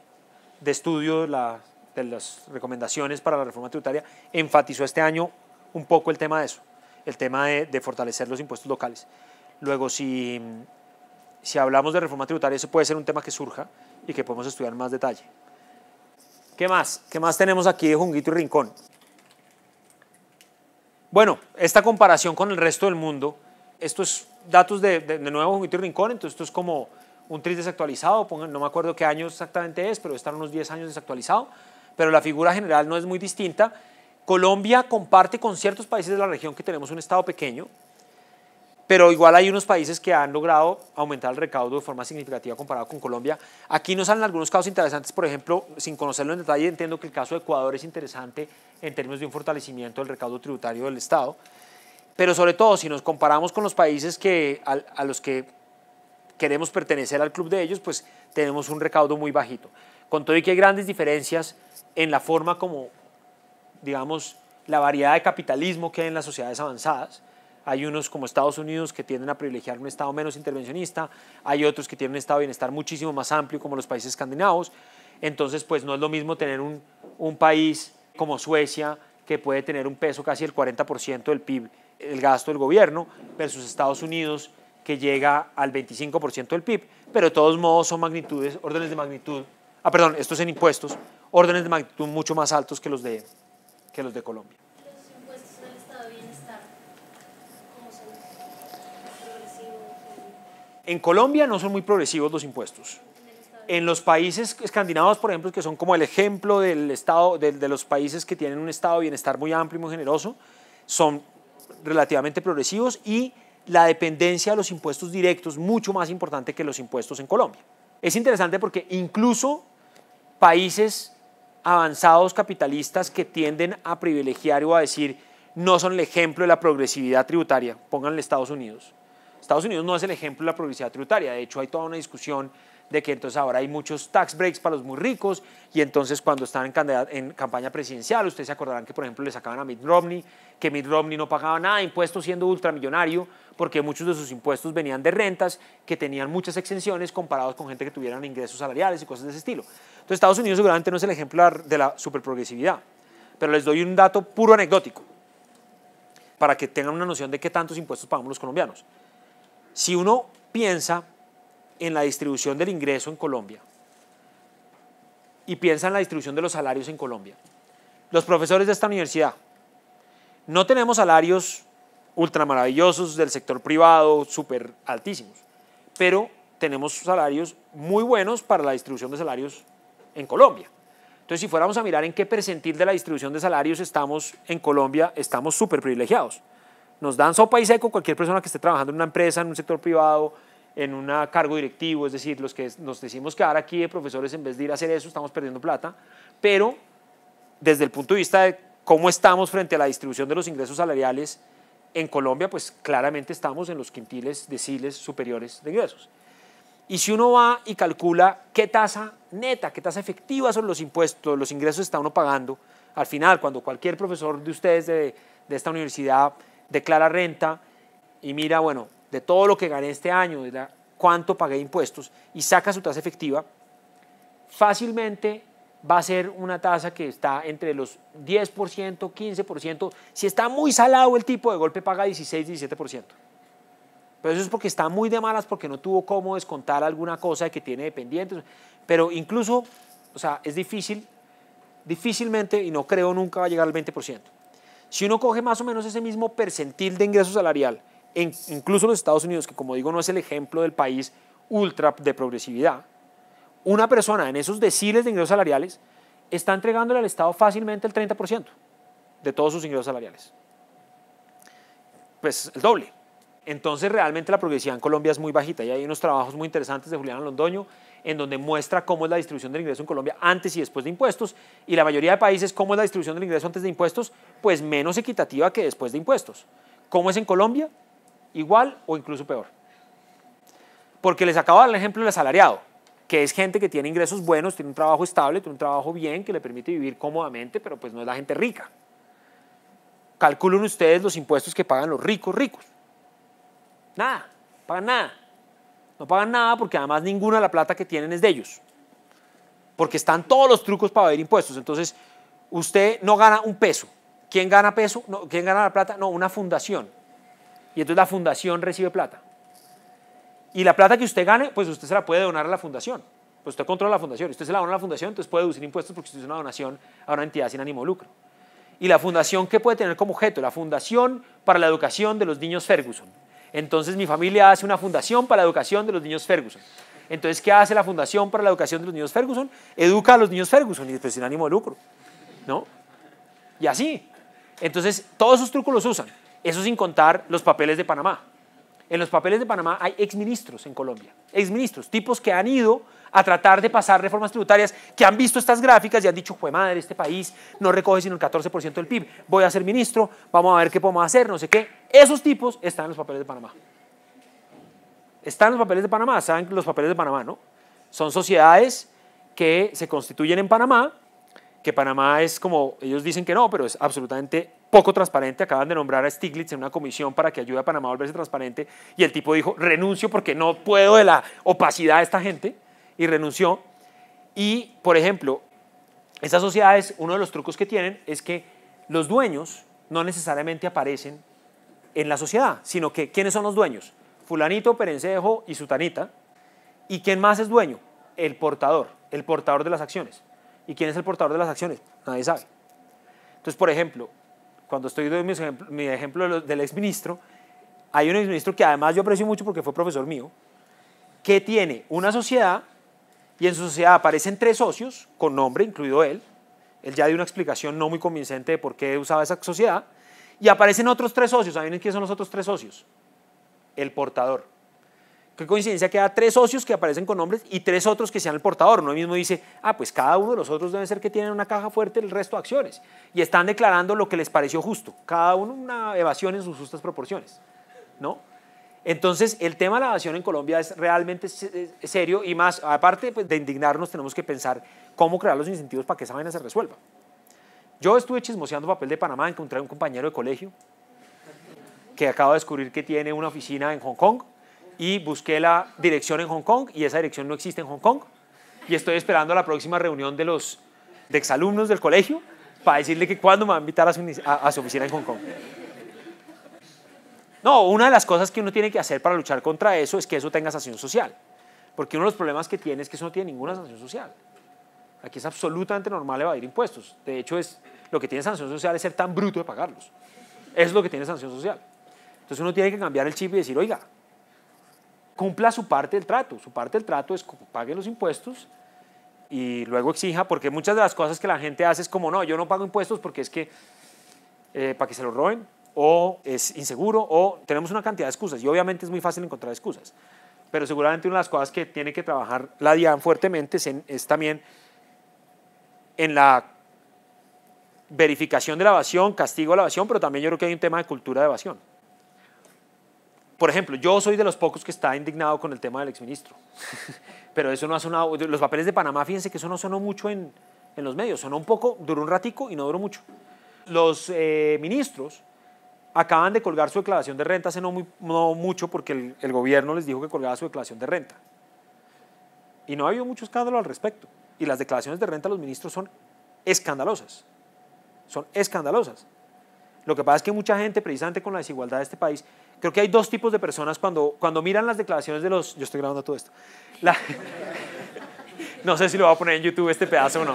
de estudio de las recomendaciones para la reforma tributaria enfatizó este año un poco el tema de eso, el tema de fortalecer los impuestos locales. Luego, si hablamos de reforma tributaria, ese puede ser un tema que surja y que podemos estudiar en más detalle. ¿Qué más? ¿Qué más tenemos aquí de Junguito y Rincón? Bueno, esta comparación con el resto del mundo, estos datos de nuevo Junguito y Rincón, entonces esto es como un TRIS desactualizado, no me acuerdo qué año exactamente es, pero están unos 10 años desactualizado, pero la figura general no es muy distinta. Colombia comparte con ciertos países de la región que tenemos un estado pequeño, pero igual hay unos países que han logrado aumentar el recaudo de forma significativa comparado con Colombia. Aquí nos salen algunos casos interesantes, por ejemplo, sin conocerlo en detalle, entiendo que el caso de Ecuador es interesante en términos de un fortalecimiento del recaudo tributario del Estado, pero sobre todo si nos comparamos con los países a los que queremos pertenecer al club de ellos, pues tenemos un recaudo muy bajito. Con todo y que hay grandes diferencias en la forma como, digamos, la variedad de capitalismo que hay en las sociedades avanzadas. Hay unos como Estados Unidos que tienden a privilegiar un Estado menos intervencionista, hay otros que tienen un estado de bienestar muchísimo más amplio como los países escandinavos, entonces pues no es lo mismo tener un país como Suecia que puede tener un peso casi el 40% del PIB, el gasto del gobierno, versus Estados Unidos que llega al 25% del PIB, pero de todos modos son magnitudes, órdenes de magnitud, esto es en impuestos, órdenes de magnitud mucho más altos que los de Colombia. Los impuestos del estado de bienestar, ¿cómo son? ¿Progresivos? En Colombia no son muy progresivos los impuestos. En los países escandinavos, por ejemplo, que son como el ejemplo del estado, de los países que tienen un estado de bienestar muy amplio y muy generoso, son relativamente progresivos y la dependencia de los impuestos directos mucho más importante que los impuestos en Colombia. Es interesante porque incluso países avanzados capitalistas que tienden a privilegiar o a decir no son el ejemplo de la progresividad tributaria, pónganle Estados Unidos. Estados Unidos no es el ejemplo de la progresividad tributaria, de hecho hay toda una discusión de que entonces ahora hay muchos tax breaks para los muy ricos y entonces cuando están en campaña presidencial, ustedes se acordarán que por ejemplo le sacaban a Mitt Romney, que Mitt Romney no pagaba nada de impuestos siendo ultramillonario porque muchos de sus impuestos venían de rentas que tenían muchas exenciones comparados con gente que tuvieran ingresos salariales y cosas de ese estilo. Entonces Estados Unidos seguramente no es el ejemplo de la superprogresividad, pero les doy un dato puro anecdótico para que tengan una noción de qué tantos impuestos pagamos los colombianos. Si uno piensa en la distribución del ingreso en Colombia y piensa en la distribución de los salarios en Colombia, los profesores de esta universidad no tenemos salarios ultra maravillosos del sector privado, súper altísimos, pero tenemos salarios muy buenos para la distribución de salarios en Colombia. Entonces, si fuéramos a mirar en qué percentil de la distribución de salarios estamos en Colombia, estamos súper privilegiados. Nos dan sopa y seco cualquier persona que esté trabajando en una empresa, en un sector privado, en un cargo directivo, es decir, los que nos decimos quedar aquí de profesores en vez de ir a hacer eso, estamos perdiendo plata, pero desde el punto de vista de cómo estamos frente a la distribución de los ingresos salariales en Colombia, pues claramente estamos en los quintiles, deciles superiores de ingresos. Y si uno va y calcula qué tasa neta, qué tasa efectiva son los impuestos, los ingresos está uno pagando, al final, cuando cualquier profesor de ustedes de esta universidad declara renta y mira, bueno, de todo lo que gané este año, de cuánto pagué de impuestos y saca su tasa efectiva, fácilmente va a ser una tasa que está entre los 10%, 15%. Si está muy salado el tipo, de golpe paga 16, 17%. Pero eso es porque está muy de malas, porque no tuvo cómo descontar alguna cosa que tiene dependientes. Pero incluso, o sea, es difícilmente, y no creo nunca va a llegar al 20%. Si uno coge más o menos ese mismo percentil de ingreso salarial incluso los Estados Unidos, que como digo no es el ejemplo del país ultra de progresividad, una persona en esos deciles de ingresos salariales está entregándole al Estado fácilmente el 30% de todos sus ingresos salariales. Pues el doble. Entonces realmente la progresividad en Colombia es muy bajita y hay unos trabajos muy interesantes de Juliana Londoño en donde muestra cómo es la distribución del ingreso en Colombia antes y después de impuestos, y la mayoría de países cómo es la distribución del ingreso antes de impuestos, pues menos equitativa que después de impuestos. ¿Cómo es en Colombia? Igual o incluso peor. Porque les acabo de dar el ejemplo del asalariado, que es gente que tiene ingresos buenos, tiene un trabajo estable, tiene un trabajo bien, que le permite vivir cómodamente, pero pues no es la gente rica. Calculen ustedes los impuestos que pagan los ricos ricos. Nada, pagan nada. No pagan nada porque además ninguna de la plata que tienen es de ellos. Porque están todos los trucos para evadir impuestos. Entonces, usted no gana un peso. ¿Quién gana peso? No, ¿quién gana la plata? No, una fundación. Y entonces la fundación recibe plata. Y la plata que usted gane, pues usted se la puede donar a la fundación. Pues usted controla la fundación. Usted se la dona a la fundación, entonces puede deducir impuestos porque usted es una donación a una entidad sin ánimo de lucro. ¿Y la fundación qué puede tener como objeto? La Fundación para la Educación de los Niños Ferguson. Entonces mi familia hace una fundación para la educación de los niños Ferguson. Entonces, ¿qué hace la Fundación para la Educación de los Niños Ferguson? Educa a los niños Ferguson y después sin ánimo de lucro, ¿no? Y así. Entonces, todos esos trucos los usan. Eso sin contar los papeles de Panamá. En los papeles de Panamá hay exministros en Colombia. Exministros, tipos que han ido a tratar de pasar reformas tributarias, que han visto estas gráficas y han dicho, jue madre, este país no recoge sino el 14% del PIB, voy a ser ministro, vamos a ver qué podemos hacer, no sé qué. Esos tipos están en los papeles de Panamá. Están en los papeles de Panamá, saben los papeles de Panamá, ¿no? Son sociedades que se constituyen en Panamá, que Panamá es como, ellos dicen que no, pero es absolutamente poco transparente. Acaban de nombrar a Stiglitz en una comisión para que ayude a Panamá a volverse transparente y el tipo dijo, renuncio porque no puedo de la opacidad de esta gente, y renunció. Y, por ejemplo, estas sociedades, uno de los trucos que tienen es que los dueños no necesariamente aparecen en la sociedad, sino que, ¿quiénes son los dueños? Fulanito, Perencejo y Sutanita. ¿Y quién más es dueño? El portador de las acciones. ¿Y quién es el portador de las acciones? Nadie sabe. Entonces, por ejemplo, cuando estoy dando mi ejemplo del exministro, hay un exministro que además yo aprecio mucho porque fue profesor mío, que tiene una sociedad y en su sociedad aparecen 3 socios, con nombre, incluido él. Él ya dio una explicación no muy convincente de por qué usaba esa sociedad. Y aparecen otros 3 socios. ¿Saben quiénes son los otros 3 socios? El portador. Qué coincidencia que haya 3 socios que aparecen con nombres y 3 otros que sean el portador. Uno mismo dice, pues cada uno de los otros debe ser que tienen una caja fuerte el resto de acciones. Y están declarando lo que les pareció justo. Cada uno una evasión en sus justas proporciones, ¿no? Entonces, el tema de la evasión en Colombia es realmente serio y más, aparte pues, de indignarnos, tenemos que pensar cómo crear los incentivos para que esa vaina se resuelva. Yo estuve chismoseando papel de Panamá, encontré a un compañero de colegio que acabo de descubrir que tiene una oficina en Hong Kong y busqué la dirección en Hong Kong y esa dirección no existe en Hong Kong y estoy esperando la próxima reunión de los exalumnos del colegio para decirle que cuándo me va a invitar a su oficina en Hong Kong. No, una de las cosas que uno tiene que hacer para luchar contra eso es que eso tenga sanción social, porque uno de los problemas que tiene es que eso no tiene ninguna sanción social. Aquí es absolutamente normal evadir impuestos. De hecho, lo que tiene sanción social es ser tan bruto de pagarlos. Eso es lo que tiene sanción social. Entonces uno tiene que cambiar el chip y decir, oiga, cumpla su parte del trato. Su parte del trato es que pague los impuestos y luego exija, porque muchas de las cosas que la gente hace es como, no, yo no pago impuestos porque es que para que se los roben, o es inseguro, o tenemos una cantidad de excusas. Y obviamente es muy fácil encontrar excusas. Pero seguramente una de las cosas que tiene que trabajar la DIAN fuertemente es también en la verificación de la evasión, castigo a la evasión, pero también yo creo que hay un tema de cultura de evasión. Por ejemplo, yo soy de los pocos que está indignado con el tema del exministro, pero eso no ha sonado. Los papeles de Panamá, fíjense que eso no sonó mucho en los medios, sonó un poco, duró un ratico y no duró mucho. Los ministros acaban de colgar su declaración de renta hace no mucho porque el gobierno les dijo que colgaba su declaración de renta. Y no ha habido mucho escándalo al respecto. Y las declaraciones de renta de los ministros son escandalosas. Son escandalosas. Lo que pasa es que mucha gente, precisamente con la desigualdad de este país, creo que hay 2 tipos de personas cuando miran las declaraciones de los... Yo estoy grabando todo esto. No sé si lo voy a poner en YouTube este pedazo o no.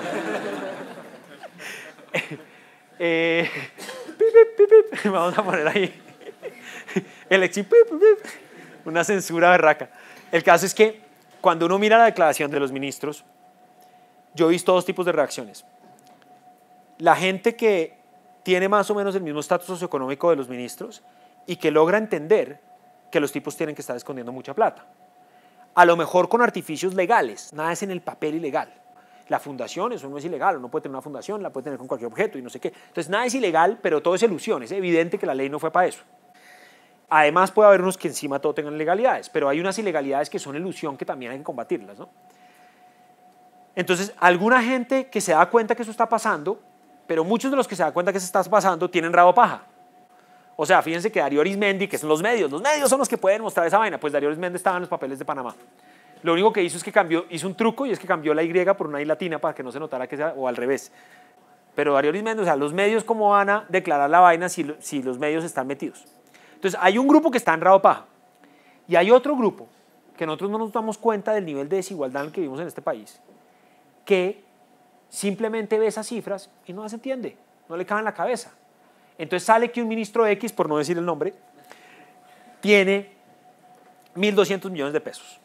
Vamos a poner ahí. El exim, una censura berraca. El caso es que cuando uno mira la declaración de los ministros, yo he visto dos tipos de reacciones. La gente que tiene más o menos el mismo estatus socioeconómico de los ministros y que logra entender que los tipos tienen que estar escondiendo mucha plata. A lo mejor con artificios legales, nada es en el papel ilegal. La fundación, eso no es ilegal, uno puede tener una fundación, la puede tener con cualquier objeto y no sé qué. Entonces nada es ilegal, pero todo es ilusión, es evidente que la ley no fue para eso. Además puede haber unos que encima todo tengan ilegalidades, pero hay unas ilegalidades que son ilusión que también hay que combatirlas, ¿no? Entonces, alguna gente que se da cuenta que eso está pasando, pero muchos de los que se dan cuenta que eso está pasando tienen rabo paja. O sea, fíjense que Darío Arizmendi, que son los medios son los que pueden mostrar esa vaina, pues Darío Arizmendi estaba en los papeles de Panamá. Lo único que hizo es que hizo un truco y es que cambió la Y por una I latina para que no se notara que sea, o al revés. Pero Darío Arizmendi, o sea, los medios cómo van a declarar la vaina si los medios están metidos. Entonces, hay un grupo que está en rabo paja y hay otro grupo que nosotros no nos damos cuenta del nivel de desigualdad en el que vivimos en este país, que simplemente ve esas cifras y no las entiende, no le cabe en la cabeza. Entonces sale que un ministro X, por no decir el nombre, tiene 1.200 millones de pesos.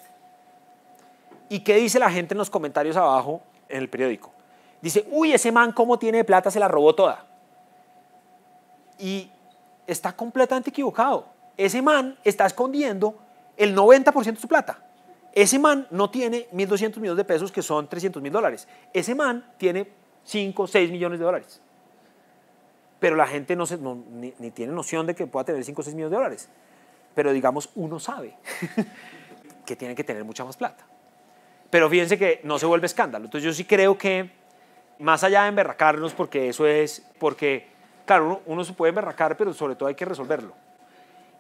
¿Y qué dice la gente en los comentarios abajo en el periódico? Dice, uy, ese man cómo tiene de plata, se la robó toda. Y está completamente equivocado. Ese man está escondiendo el 90% de su plata. Ese man no tiene 1.200 millones de pesos, que son $300.000. Ese man tiene 5, 6 millones de dólares. Pero la gente ni tiene noción de que pueda tener 5 o 6 millones de dólares. Pero digamos, uno sabe que tiene que tener mucha más plata. Pero fíjense que no se vuelve escándalo. Entonces yo sí creo que, más allá de emberracarnos, porque claro, uno se puede emberracar, pero sobre todo hay que resolverlo.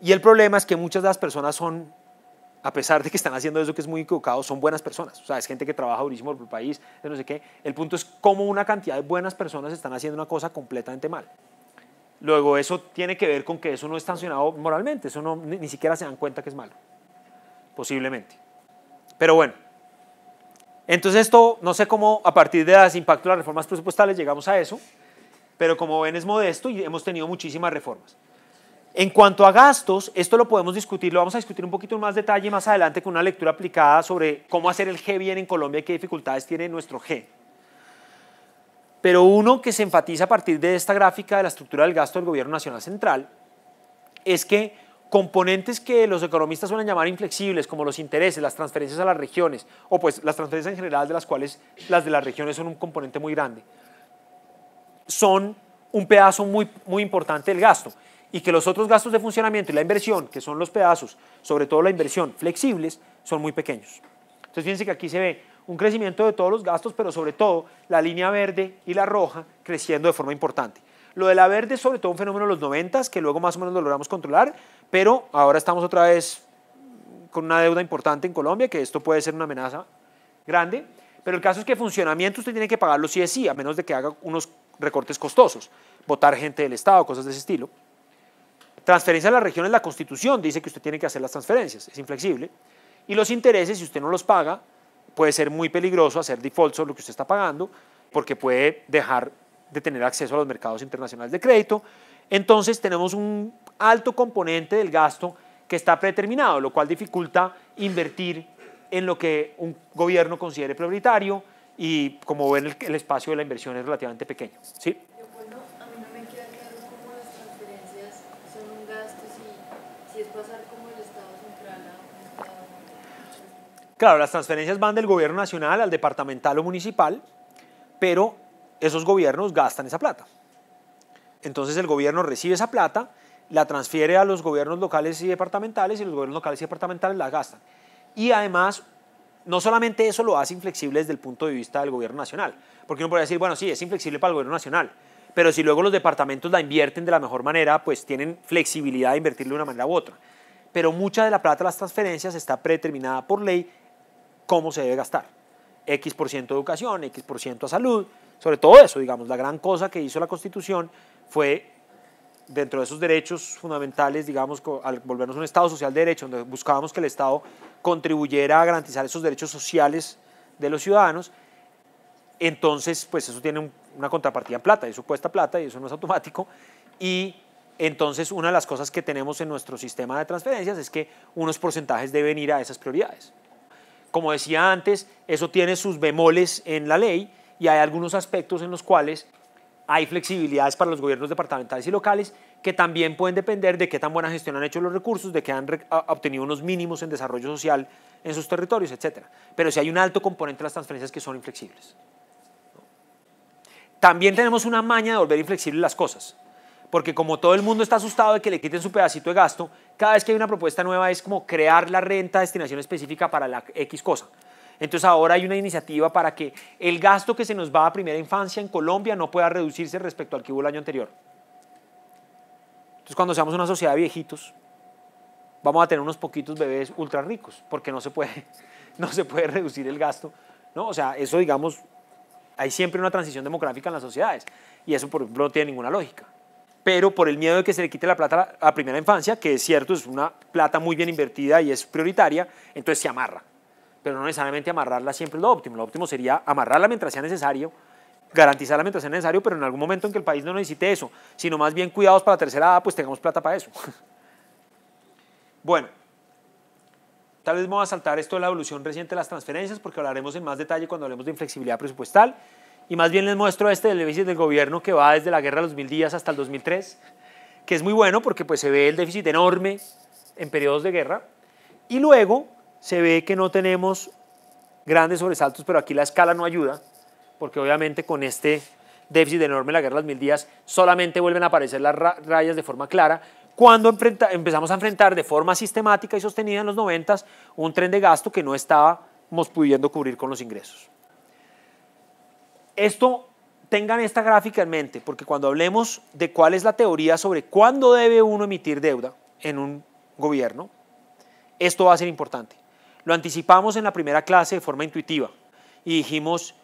Y el problema es que muchas de las personas son, a pesar de que están haciendo eso que es muy equivocado, son buenas personas. O sea, es gente que trabaja durísimo por el país, de no sé qué. El punto es cómo una cantidad de buenas personas están haciendo una cosa completamente mal. Luego eso tiene que ver con que eso no es sancionado moralmente, eso no, ni siquiera se dan cuenta que es malo, posiblemente. Pero bueno, entonces esto, no sé cómo a partir de los impactos de las reformas presupuestales llegamos a eso, pero como ven es modesto y hemos tenido muchísimas reformas. En cuanto a gastos, esto lo podemos discutir, lo vamos a discutir un poquito en más detalle más adelante con una lectura aplicada sobre cómo hacer el G bien en Colombia y qué dificultades tiene nuestro G. Pero uno que se enfatiza a partir de esta gráfica de la estructura del gasto del Gobierno Nacional Central es que componentes que los economistas suelen llamar inflexibles, como los intereses, las transferencias a las regiones, o pues las transferencias en general, de las cuales las de las regiones son un componente muy grande, son un pedazo muy, muy importante del gasto, y que los otros gastos de funcionamiento y la inversión, que son los pedazos, sobre todo la inversión, flexibles, son muy pequeños. Entonces fíjense que aquí se ve un crecimiento de todos los gastos, pero sobre todo la línea verde y la roja creciendo de forma importante. Lo de la verde es sobre todo un fenómeno de los 90s, que luego más o menos lo logramos controlar, pero ahora estamos otra vez con una deuda importante en Colombia, que esto puede ser una amenaza grande, pero el caso es que funcionamiento usted tiene que pagarlo sí es sí, a menos de que haga unos recortes costosos, votar gente del Estado, cosas de ese estilo. Transferencia a las regiones, la Constitución dice que usted tiene que hacer las transferencias, es inflexible, y los intereses, si usted no los paga, puede ser muy peligroso hacer default sobre lo que usted está pagando, porque puede dejar de tener acceso a los mercados internacionales de crédito. Entonces tenemos un alto componente del gasto que está predeterminado, lo cual dificulta invertir en lo que un gobierno considere prioritario y, como ven, el espacio de la inversión es relativamente pequeño. ¿Sí? Leopoldo, a mí no me queda claro cómo las transferencias son un gasto si es pasar como el Estado central a un Estado. Claro, las transferencias van del gobierno nacional al departamental o municipal, pero esos gobiernos gastan esa plata. Entonces el gobierno recibe esa plata, la transfiere a los gobiernos locales y departamentales, y los gobiernos locales y departamentales la gastan. Y además, no solamente eso lo hace inflexible desde el punto de vista del gobierno nacional, porque uno podría decir, bueno, sí, es inflexible para el gobierno nacional, pero si luego los departamentos la invierten de la mejor manera, pues tienen flexibilidad de invertirlo de una manera u otra. Pero mucha de la plata de las transferencias está predeterminada por ley cómo se debe gastar. X% a educación, X% a salud, sobre todo eso, digamos, la gran cosa que hizo la Constitución fue, dentro de esos derechos fundamentales, digamos, al volvernos un Estado social de derecho, donde buscábamos que el Estado contribuyera a garantizar esos derechos sociales de los ciudadanos, entonces, pues eso tiene una contrapartida en plata, eso cuesta plata y eso no es automático, y entonces una de las cosas que tenemos en nuestro sistema de transferencias es que unos porcentajes deben ir a esas prioridades. Como decía antes, eso tiene sus bemoles en la ley y hay algunos aspectos en los cuales hay flexibilidades para los gobiernos departamentales y locales que también pueden depender de qué tan buena gestión han hecho los recursos, de que han obtenido unos mínimos en desarrollo social en sus territorios, etc. Pero sí hay un alto componente de las transferencias que son inflexibles. También tenemos una maña de volver inflexibles las cosas, porque como todo el mundo está asustado de que le quiten su pedacito de gasto, cada vez que hay una propuesta nueva es como crear la renta de destinación específica para la X cosa. Entonces ahora hay una iniciativa para que el gasto que se nos va a primera infancia en Colombia no pueda reducirse respecto al que hubo el año anterior. Entonces cuando seamos una sociedad de viejitos, vamos a tener unos poquitos bebés ultra ricos, porque no se puede reducir el gasto, ¿no? O sea, eso digamos, hay siempre una transición demográfica en las sociedades, y eso por ejemplo no tiene ninguna lógica. Pero por el miedo de que se le quite la plata a primera infancia, que es cierto, es una plata muy bien invertida y es prioritaria, entonces se amarra. Pero no necesariamente amarrarla siempre es lo óptimo. Lo óptimo sería amarrarla mientras sea necesario, garantizarla mientras sea necesario, pero en algún momento en que el país no necesite eso, sino más bien cuidados para la tercera edad, pues tengamos plata para eso. Bueno, tal vez me voy a saltar esto de la evolución reciente de las transferencias, porque hablaremos en más detalle cuando hablemos de inflexibilidad presupuestal, y más bien les muestro este del déficit del gobierno que va desde la guerra de los 1000 días hasta el 2003, que es muy bueno porque pues se ve el déficit enorme en periodos de guerra, y luego se ve que no tenemos grandes sobresaltos, pero aquí la escala no ayuda, porque obviamente con este déficit enorme en la guerra de los 1000 días solamente vuelven a aparecer las rayas de forma clara cuando empezamos a enfrentar de forma sistemática y sostenida en los 90s un tren de gasto que no estábamos pudiendo cubrir con los ingresos. Esto, tengan esta gráfica en mente, porque cuando hablemos de cuál es la teoría sobre cuándo debe uno emitir deuda en un gobierno, esto va a ser importante. Lo anticipamos en la primera clase de forma intuitiva y dijimos,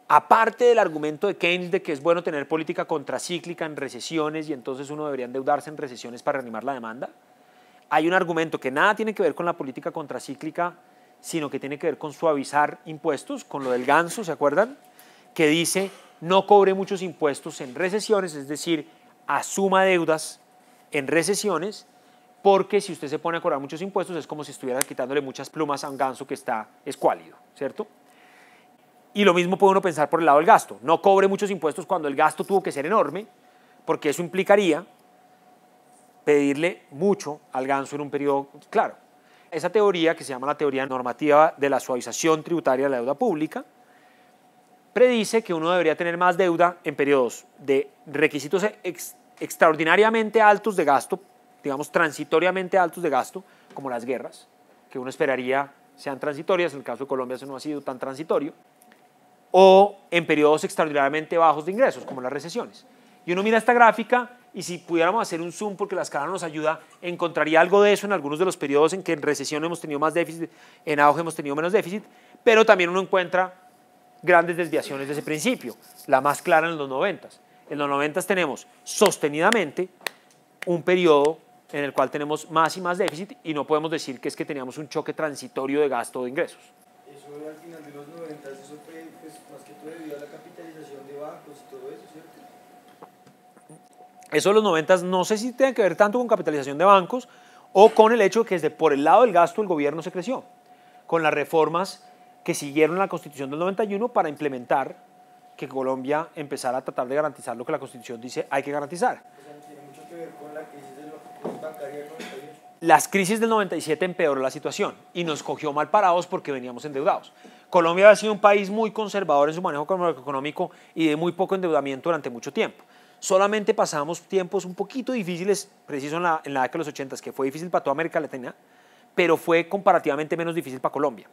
aparte del argumento de Keynes de que es bueno tener política contracíclica en recesiones y entonces uno debería endeudarse en recesiones para reanimar la demanda, hay un argumento que nada tiene que ver con la política contracíclica, sino que tiene que ver con suavizar impuestos, con lo del ganso, ¿se acuerdan? Que dice, no cobre muchos impuestos en recesiones, es decir, asuma deudas en recesiones, porque si usted se pone a cobrar muchos impuestos es como si estuviera quitándole muchas plumas a un ganso que está escuálido, ¿cierto? Y lo mismo puede uno pensar por el lado del gasto. No cobre muchos impuestos cuando el gasto tuvo que ser enorme, porque eso implicaría pedirle mucho al ganso en un periodo claro. Esa teoría, que se llama la teoría normativa de la suavización tributaria de la deuda pública, predice que uno debería tener más deuda en periodos de requisitos extraordinariamente altos de gasto, digamos transitoriamente altos de gasto, como las guerras, que uno esperaría sean transitorias, en el caso de Colombia eso no ha sido tan transitorio, o en periodos extraordinariamente bajos de ingresos, como las recesiones. Y uno mira esta gráfica y si pudiéramos hacer un zoom, porque la escala nos ayuda, encontraría algo de eso en algunos de los periodos en que en recesión hemos tenido más déficit, en auge hemos tenido menos déficit, pero también uno encuentra grandes desviaciones de ese principio, la más clara en los 90s. En los 90s tenemos sostenidamente un periodo en el cual tenemos más y más déficit y no podemos decir que es que teníamos un choque transitorio de gasto o de ingresos. Eso al final de los 90, eso fue pues, más que todo debido a la capitalización de bancos y todo eso, ¿cierto? Eso de los 90s no sé si tiene que ver tanto con capitalización de bancos o con el hecho de que desde por el lado del gasto el gobierno se creció, con las reformas que siguieron la Constitución del 91 para implementar que Colombia empezara a tratar de garantizar lo que la Constitución dice hay que garantizar. O sea, tiene mucho que ver con la crisis bancaria del 98. Las crisis del 97 empeoró la situación y nos cogió mal parados porque veníamos endeudados. Colombia ha sido un país muy conservador en su manejo económico y de muy poco endeudamiento durante mucho tiempo. Solamente pasamos tiempos un poquito difíciles, preciso en la década de los 80, que fue difícil para toda América Latina, pero fue comparativamente menos difícil para Colombia.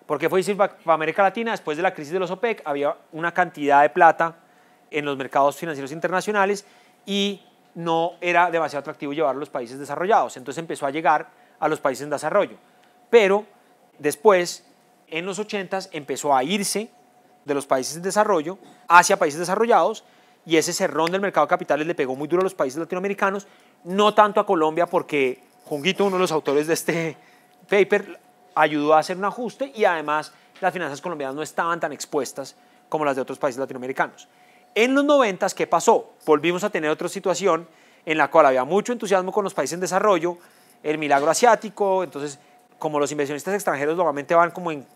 ¿Por qué fue difícil para América Latina? Después de la crisis de los OPEC había una cantidad de plata en los mercados financieros internacionales y no era demasiado atractivo llevarlo a los países desarrollados, entonces empezó a llegar a los países en desarrollo. Pero después, en los 80s, empezó a irse de los países en desarrollo hacia países desarrollados y ese cerrón del mercado de capitales le pegó muy duro a los países latinoamericanos, no tanto a Colombia porque Junguito, uno de los autores de este paper, ayudó a hacer un ajuste y además las finanzas colombianas no estaban tan expuestas como las de otros países latinoamericanos. En los 90s, ¿qué pasó? Volvimos a tener otra situación en la cual había mucho entusiasmo con los países en desarrollo, el milagro asiático. Entonces, como los inversionistas extranjeros normalmente van como en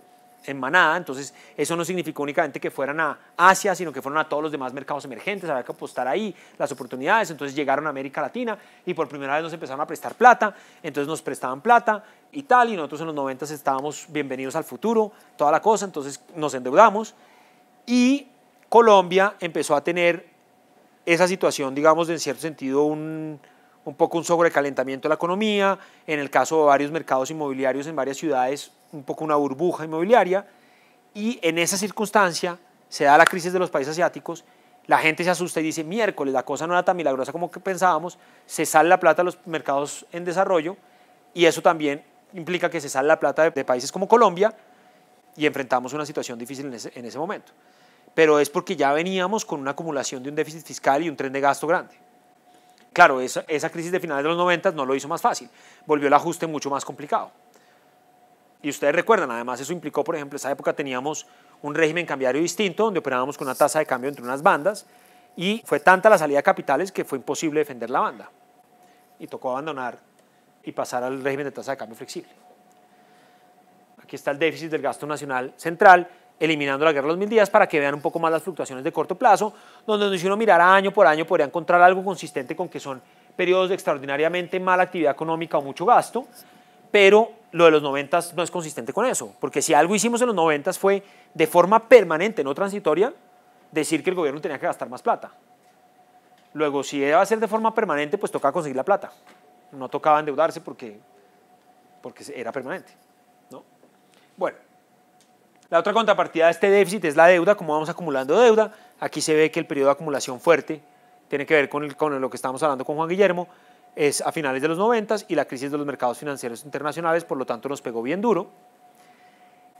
manada, entonces eso no significó únicamente que fueran a Asia, sino que fueron a todos los demás mercados emergentes, había que apostar ahí las oportunidades. Entonces llegaron a América Latina y por primera vez nos empezaron a prestar plata, entonces nos prestaban plata y tal, y nosotros en los 90 estábamos bienvenidos al futuro, toda la cosa, entonces nos endeudamos y Colombia empezó a tener esa situación, digamos, de en cierto sentido un poco un sobrecalentamiento de la economía, en el caso de varios mercados inmobiliarios en varias ciudades, un poco una burbuja inmobiliaria, y en esa circunstancia se da la crisis de los países asiáticos, la gente se asusta y dice, miércoles, la cosa no era tan milagrosa como que pensábamos, se sale la plata de los mercados en desarrollo, y eso también implica que se sale la plata de países como Colombia, y enfrentamos una situación difícil en ese momento. Pero es porque ya veníamos con una acumulación de un déficit fiscal y un tren de gasto grande. Claro, esa crisis de finales de los 90 no lo hizo más fácil, volvió el ajuste mucho más complicado. Y ustedes recuerdan, además eso implicó, por ejemplo, en esa época teníamos un régimen cambiario distinto, donde operábamos con una tasa de cambio entre unas bandas, y fue tanta la salida de capitales que fue imposible defender la banda. Y tocó abandonar y pasar al régimen de tasa de cambio flexible. Aquí está el déficit del gasto nacional central, eliminando la guerra de los 1000 días para que vean un poco más las fluctuaciones de corto plazo, donde si uno mirara año por año podría encontrar algo consistente con que son periodos de extraordinariamente mala actividad económica o mucho gasto, pero lo de los 90 no es consistente con eso, porque si algo hicimos en los 90 fue de forma permanente, no transitoria, decir que el gobierno tenía que gastar más plata. Luego, si iba a ser de forma permanente, pues tocaba conseguir la plata, no tocaba endeudarse porque era permanente, ¿no? Bueno. La otra contrapartida de este déficit es la deuda, cómo vamos acumulando deuda. Aquí se ve que el periodo de acumulación fuerte tiene que ver con lo que estábamos hablando con Juan Guillermo, es a finales de los 90 y la crisis de los mercados financieros internacionales, por lo tanto nos pegó bien duro.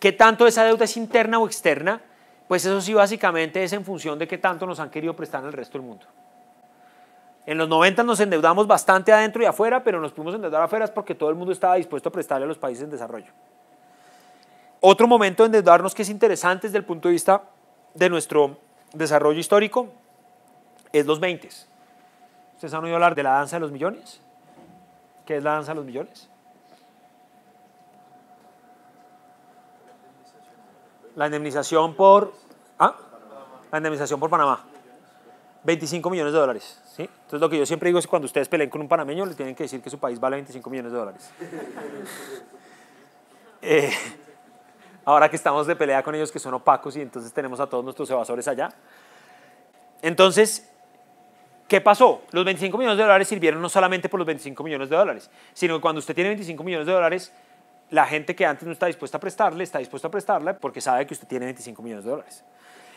¿Qué tanto esa deuda es interna o externa? Pues eso sí básicamente es en función de qué tanto nos han querido prestar en el resto del mundo. En los 90 nos endeudamos bastante adentro y afuera, pero nos pudimos endeudar afuera es porque todo el mundo estaba dispuesto a prestarle a los países en desarrollo. Otro momento de endeudarnos que es interesante desde el punto de vista de nuestro desarrollo histórico es los 20. ¿Ustedes han oído hablar de la danza de los millones? ¿Qué es la danza de los millones? La indemnización por... La indemnización por Panamá. 25 millones de dólares. ¿Sí? Entonces lo que yo siempre digo es que cuando ustedes peleen con un panameño le tienen que decir que su país vale 25 millones de dólares. Ahora que estamos de pelea con ellos que son opacos y entonces tenemos a todos nuestros evasores allá. Entonces, ¿qué pasó? Los 25 millones de dólares sirvieron no solamente por los 25 millones de dólares, sino que cuando usted tiene 25 millones de dólares, la gente que antes no está dispuesta a prestarle, está dispuesta a prestarle porque sabe que usted tiene 25 millones de dólares.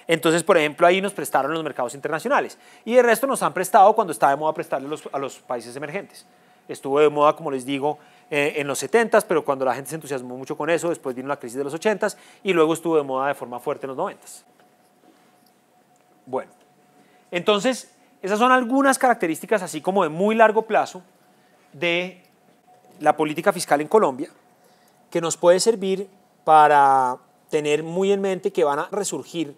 Entonces, por ejemplo, ahí nos prestaron los mercados internacionales y el resto nos han prestado cuando está de moda prestarle a los países emergentes. Estuvo de moda, como les digo, en los 70s, pero cuando la gente se entusiasmó mucho con eso, después vino la crisis de los 80s y luego estuvo de moda de forma fuerte en los 90s. Bueno, entonces, esas son algunas características así como de muy largo plazo de la política fiscal en Colombia que nos puede servir para tener muy en mente que van a resurgir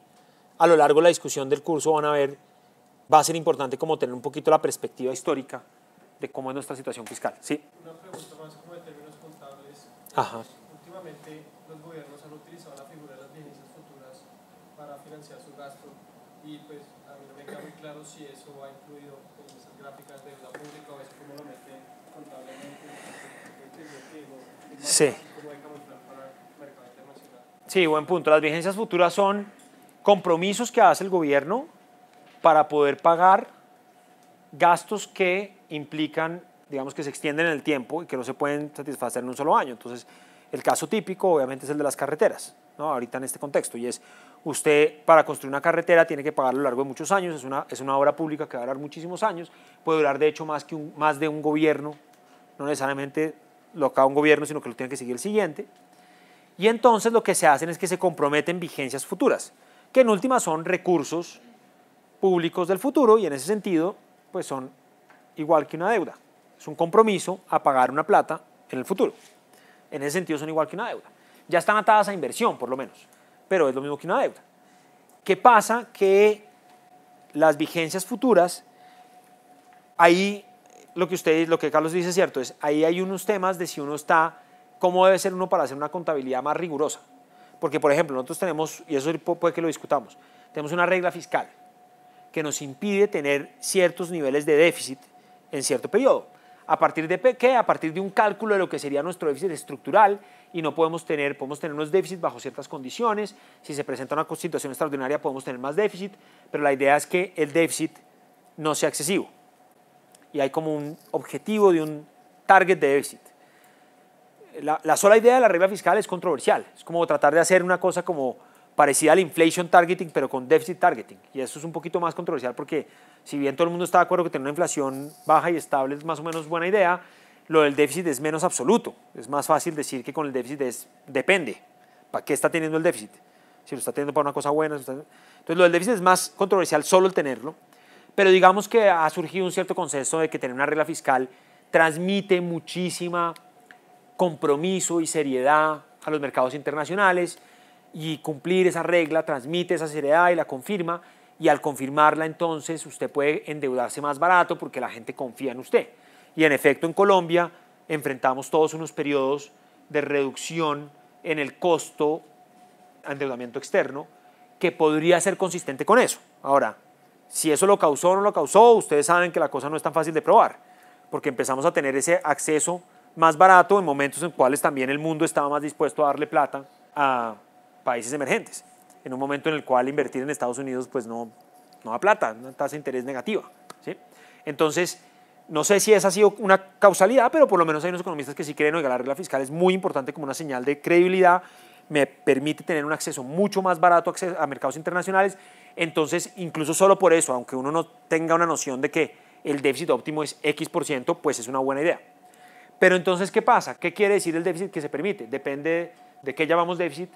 a lo largo de la discusión del curso, van a ver, va a ser importante como tener un poquito la perspectiva histórica de cómo es nuestra situación fiscal. ¿Sí? Una pregunta más como de términos contables. Ajá. Últimamente los gobiernos han utilizado la figura de las vigencias futuras para financiar su gasto y pues a mí no me queda muy claro si eso va incluido en esas gráficas de deuda pública o es como lo meten contablemente. Sí. ¿Cómo hay que camuflar para el mercado internacional? Sí, buen punto. Las vigencias futuras son compromisos que hace el gobierno para poder pagar gastos que implican, digamos, que se extienden en el tiempo y que no se pueden satisfacer en un solo año. Entonces, el caso típico obviamente es el de las carreteras, ¿no? Ahorita en este contexto, y es usted para construir una carretera tiene que pagar a lo largo de muchos años, es una obra pública que va a durar muchísimos años, puede durar de hecho más de un gobierno, no necesariamente lo acaba un gobierno, sino que lo tiene que seguir el siguiente, y entonces lo que se hacen es que se comprometen vigencias futuras, que en última son recursos públicos del futuro, y en ese sentido pues son igual que una deuda, es un compromiso a pagar una plata en el futuro. En ese sentido son igual que una deuda. Ya están atadas a inversión, por lo menos, pero es lo mismo que una deuda. ¿Qué pasa? Que las vigencias futuras, ahí lo que Carlos dice es cierto, ahí hay unos temas de si uno está, cómo debe ser uno para hacer una contabilidad más rigurosa. Porque, por ejemplo, nosotros tenemos, y eso puede que lo discutamos, tenemos una regla fiscal que nos impide tener ciertos niveles de déficit en cierto periodo. ¿A partir de qué? A partir de un cálculo de lo que sería nuestro déficit estructural, y no podemos tener unos déficits bajo ciertas condiciones. Si se presenta una situación extraordinaria podemos tener más déficit, pero la idea es que el déficit no sea excesivo. Y hay como un objetivo de un target de déficit. La sola idea de la regla fiscal es controversial. Es como tratar de hacer una cosa como parecida al inflation targeting, pero con deficit targeting. Y eso es un poquito más controversial porque si bien todo el mundo está de acuerdo que tener una inflación baja y estable es más o menos buena idea, lo del déficit es menos absoluto. Es más fácil decir que con el déficit depende. ¿Para qué está teniendo el déficit? Si lo está teniendo para una cosa buena. Entonces lo del déficit es más controversial solo el tenerlo. Pero digamos que ha surgido un cierto consenso de que tener una regla fiscal transmite muchísima compromiso y seriedad a los mercados internacionales, y cumplir esa regla transmite esa seriedad y la confirma, y al confirmarla entonces usted puede endeudarse más barato porque la gente confía en usted. Y en efecto en Colombia enfrentamos todos unos periodos de reducción en el costo de endeudamiento externo que podría ser consistente con eso. Ahora, si eso lo causó o no lo causó, ustedes saben que la cosa no es tan fácil de probar, porque empezamos a tener ese acceso más barato en momentos en cuales también el mundo estaba más dispuesto a darle plata a países emergentes, en un momento en el cual invertir en Estados Unidos pues no da plata, una tasa de interés negativa, ¿sí? Entonces, no sé si esa ha sido una causalidad, pero por lo menos hay unos economistas que sí creen que la regla fiscal es muy importante como una señal de credibilidad, me permite tener un acceso mucho más barato a mercados internacionales. Entonces, incluso solo por eso, aunque uno no tenga una noción de que el déficit óptimo es X%, pues es una buena idea. Pero entonces, ¿qué pasa? ¿Qué quiere decir el déficit que se permite? Depende de qué llamamos déficit,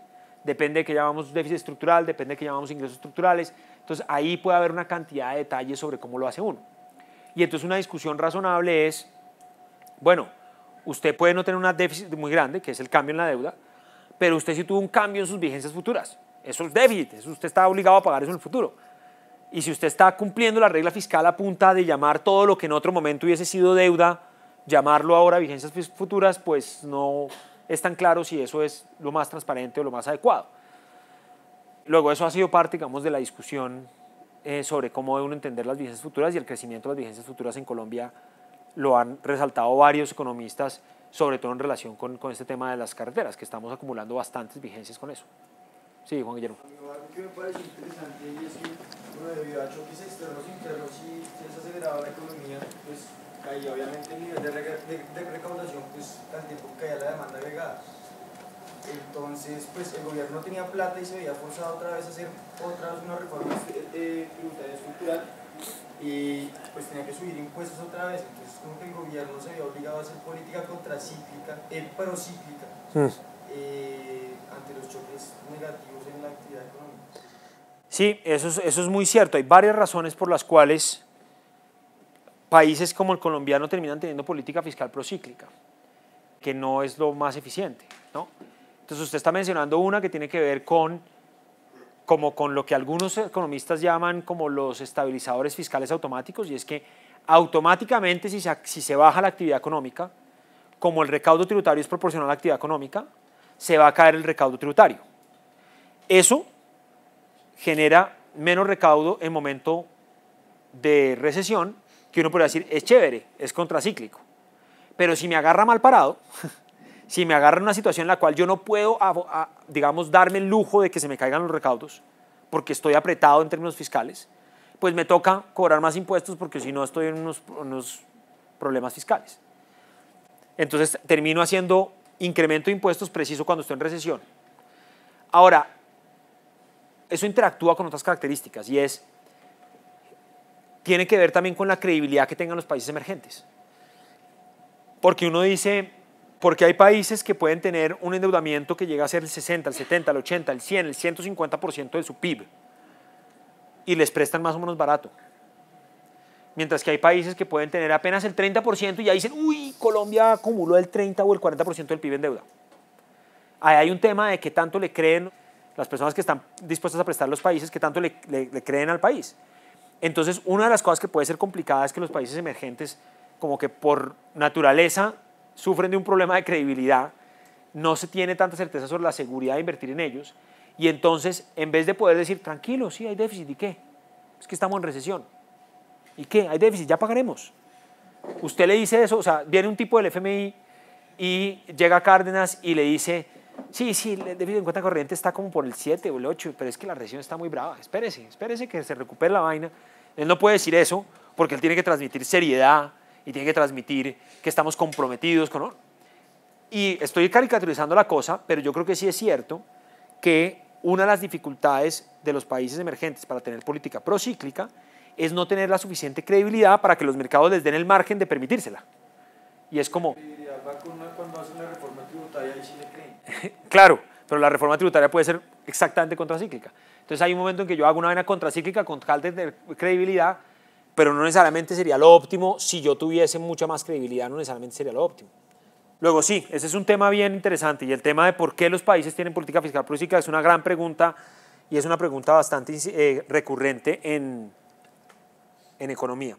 depende de qué llamamos déficit estructural, depende de qué llamamos ingresos estructurales. Entonces, ahí puede haber una cantidad de detalles sobre cómo lo hace uno. Y entonces una discusión razonable es, bueno, usted puede no tener un déficit muy grande, que es el cambio en la deuda, pero usted sí tuvo un cambio en sus vigencias futuras. Eso es déficit, eso usted está obligado a pagar eso en el futuro. Y si usted está cumpliendo la regla fiscal a punta de llamar todo lo que en otro momento hubiese sido deuda, llamarlo ahora vigencias futuras, pues no es tan claro si eso es lo más transparente o lo más adecuado. Luego, eso ha sido parte, digamos, de la discusión sobre cómo debe uno entender las vigencias futuras, y el crecimiento de las vigencias futuras en Colombia lo han resaltado varios economistas, sobre todo en relación con este tema de las carreteras, que estamos acumulando bastantes vigencias con eso. Sí, Juan Guillermo. Algo que me parece interesante y es que, bueno, debido a choques externos e internos, si se desaceleraba la economía, pues caía obviamente el nivel de recaudación, pues al tiempo que caía la demanda agregada. Entonces, pues el gobierno no tenía plata y se veía forzado otra vez a hacer una reforma tributaria estructural, y pues tenía que subir impuestos otra vez. Entonces, como que el gobierno se veía obligado a hacer política contracíclica, procíclica, ante los choques negativos en la actividad económica. Sí, eso es muy cierto. Hay varias razones por las cuales países como el colombiano terminan teniendo política fiscal procíclica, que no es lo más eficiente, ¿no? Entonces usted está mencionando una que tiene que ver con lo que algunos economistas llaman como los estabilizadores fiscales automáticos, y es que automáticamente si se baja la actividad económica, como el recaudo tributario es proporcional a la actividad económica, se va a caer el recaudo tributario. Eso genera menos recaudo en momento de recesión, que uno podría decir es chévere, es contracíclico. Pero si me agarra mal parado, si me agarra en una situación en la cual yo no puedo, digamos, darme el lujo de que se me caigan los recaudos porque estoy apretado en términos fiscales, pues me toca cobrar más impuestos porque si no estoy en unos problemas fiscales. Entonces termino haciendo incremento de impuestos preciso cuando estoy en recesión. Ahora, eso interactúa con otras características, y tiene que ver también con la credibilidad que tengan los países emergentes. Porque uno dice, porque hay países que pueden tener un endeudamiento que llega a ser el 60, el 70, el 80, el 100, el 150% de su PIB, y les prestan más o menos barato. Mientras que hay países que pueden tener apenas el 30% y ya dicen, uy, Colombia acumuló el 30 o el 40% del PIB en deuda. Ahí hay un tema de qué tanto le creen las personas que están dispuestas a prestar los países, qué tanto le creen al país. Entonces, una de las cosas que puede ser complicada es que los países emergentes como que por naturaleza sufren de un problema de credibilidad, no se tiene tanta certeza sobre la seguridad de invertir en ellos, y entonces, en vez de poder decir, tranquilo, sí, hay déficit, ¿y qué? Es que estamos en recesión. ¿Y qué? Hay déficit, ya pagaremos. Usted le dice eso, o sea, viene un tipo del FMI y llega a Cárdenas y le dice, sí, el déficit en cuenta corriente está como por el 7 o el 8, pero es que la recesión está muy brava, espérese que se recupere la vaina. Él no puede decir eso porque él tiene que transmitir seriedad y tiene que transmitir que estamos comprometidos con... Y estoy caricaturizando la cosa, pero yo creo que sí es cierto que una de las dificultades de los países emergentes para tener política procíclica es no tener la suficiente credibilidad para que los mercados les den el margen de permitírsela. Y es como... Cuando hacen la reforma tributaria, ahí sí le creen. Claro, pero la reforma tributaria puede ser exactamente contracíclica. Entonces hay un momento en que yo hago una vaina contracíclica con tal de tener credibilidad, pero no necesariamente sería lo óptimo. Si yo tuviese mucha más credibilidad, no necesariamente sería lo óptimo. Luego sí, ese es un tema bien interesante, y el tema de por qué los países tienen política fiscal procíclica es una gran pregunta, y es una pregunta bastante recurrente en economía.